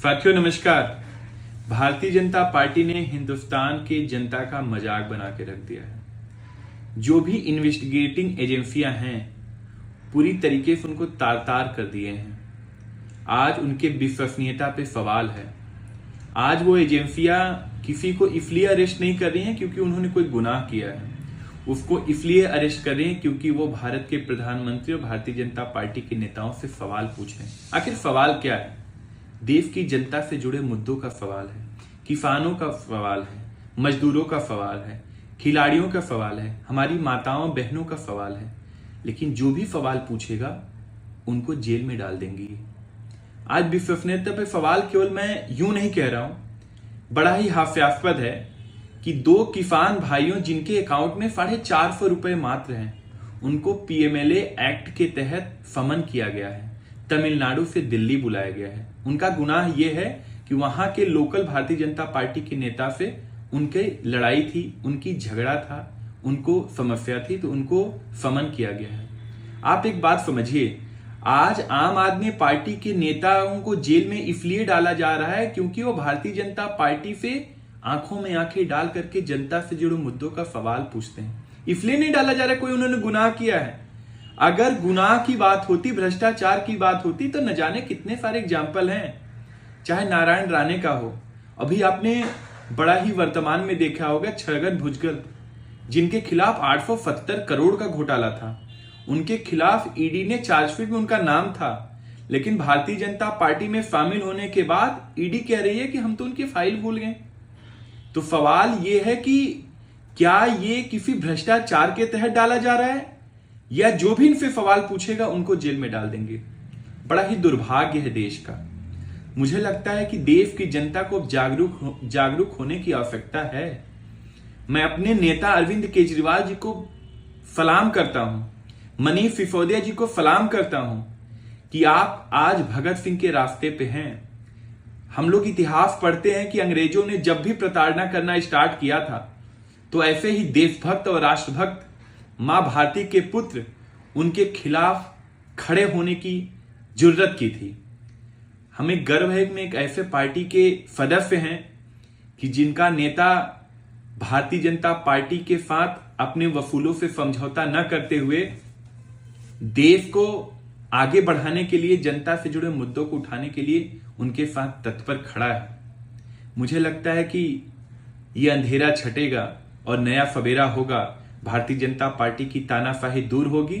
साथियों नमस्कार। भारतीय जनता पार्टी ने हिंदुस्तान के जनता का मजाक बना के रख दिया है। जो भी इन्वेस्टिगेटिंग एजेंसियां हैं पूरी तरीके से उनको तार तार कर दिए हैं। आज उनके विश्वसनीयता पे सवाल है। आज वो एजेंसियां किसी को इसलिए अरेस्ट नहीं कर रही हैं क्योंकि उन्होंने कोई गुनाह किया है, उसको इसलिए अरेस्ट कर रहे हैं क्योंकि वो भारत के प्रधानमंत्री और भारतीय जनता पार्टी के नेताओं से सवाल पूछ रहे हैं। आखिर सवाल क्या है? देश की जनता से जुड़े मुद्दों का सवाल है, किसानों का सवाल है, मजदूरों का सवाल है, खिलाड़ियों का सवाल है, हमारी माताओं बहनों का सवाल है। लेकिन जो भी सवाल पूछेगा उनको जेल में डाल देंगी। आज विश्वसनीयता पे सवाल केवल मैं यूं नहीं कह रहा हूं, बड़ा ही हास्यास्पद है कि 2 किसान भाइयों जिनके अकाउंट में 450 रुपए मात्र हैं, उनको पीएमएलए एक्ट के तहत समन किया गया है। तमिलनाडु से दिल्ली बुलाया गया है। उनका गुनाह यह है कि वहां के लोकल भारतीय जनता पार्टी के नेता से उनके लड़ाई थी, उनकी झगड़ा था, उनको समस्या थी, तो उनको समन किया गया है। आप एक बात समझिए, आज आम आदमी पार्टी के नेताओं को जेल में इसलिए डाला जा रहा है क्योंकि वो भारतीय जनता पार्टी से आंखों में आंखें डाल करके जनता से जुड़े मुद्दों का सवाल पूछते हैं। इसलिए नहीं डाला जा रहा है कोई उन्होंने गुनाह किया है। अगर गुनाह की बात होती, भ्रष्टाचार की बात होती, तो न जाने कितने सारे एग्जाम्पल हैं। चाहे नारायण राणे का हो, अभी आपने बड़ा ही वर्तमान में देखा होगा छगन भुजबल, जिनके खिलाफ 870 करोड़ का घोटाला था, उनके खिलाफ ईडी ने चार्जशीट में उनका नाम था। लेकिन भारतीय जनता पार्टी में शामिल होने के बाद ईडी कह रही है कि हम तो उनकी फाइल भूल गए। तो सवाल यह है कि क्या ये किसी भ्रष्टाचार के तहत डाला जा रहा है, या जो भी इनसे सवाल पूछेगा उनको जेल में डाल देंगे। बड़ा ही दुर्भाग्य है देश का। मुझे लगता है कि देश की जनता को जागरूक होने की आवश्यकता है। मैं अपने नेता अरविंद केजरीवाल जी को सलाम करता हूं, मनीष सिसोदिया जी को सलाम करता हूं कि आप आज भगत सिंह के रास्ते पे हैं। हम लोग इतिहास पढ़ते हैं कि अंग्रेजों ने जब भी प्रताड़ना करना स्टार्ट किया था तो ऐसे ही देशभक्त और राष्ट्रभक्त मां भारती के पुत्र उनके खिलाफ खड़े होने की जुर्रत की थी। हमें गर्व है कि मैं एक ऐसे पार्टी के सदस्य हैं कि जिनका नेता भारतीय जनता पार्टी के साथ अपने वसूलों से समझौता न करते हुए देश को आगे बढ़ाने के लिए, जनता से जुड़े मुद्दों को उठाने के लिए उनके साथ तत्पर खड़ा है। मुझे लगता है कि यह अंधेरा छटेगा और नया सवेरा होगा। भारतीय जनता पार्टी की तानाशाही दूर होगी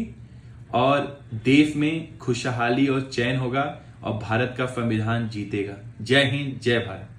और देश में खुशहाली और चैन होगा और भारत का संविधान जीतेगा। जय हिंद, जय भारत।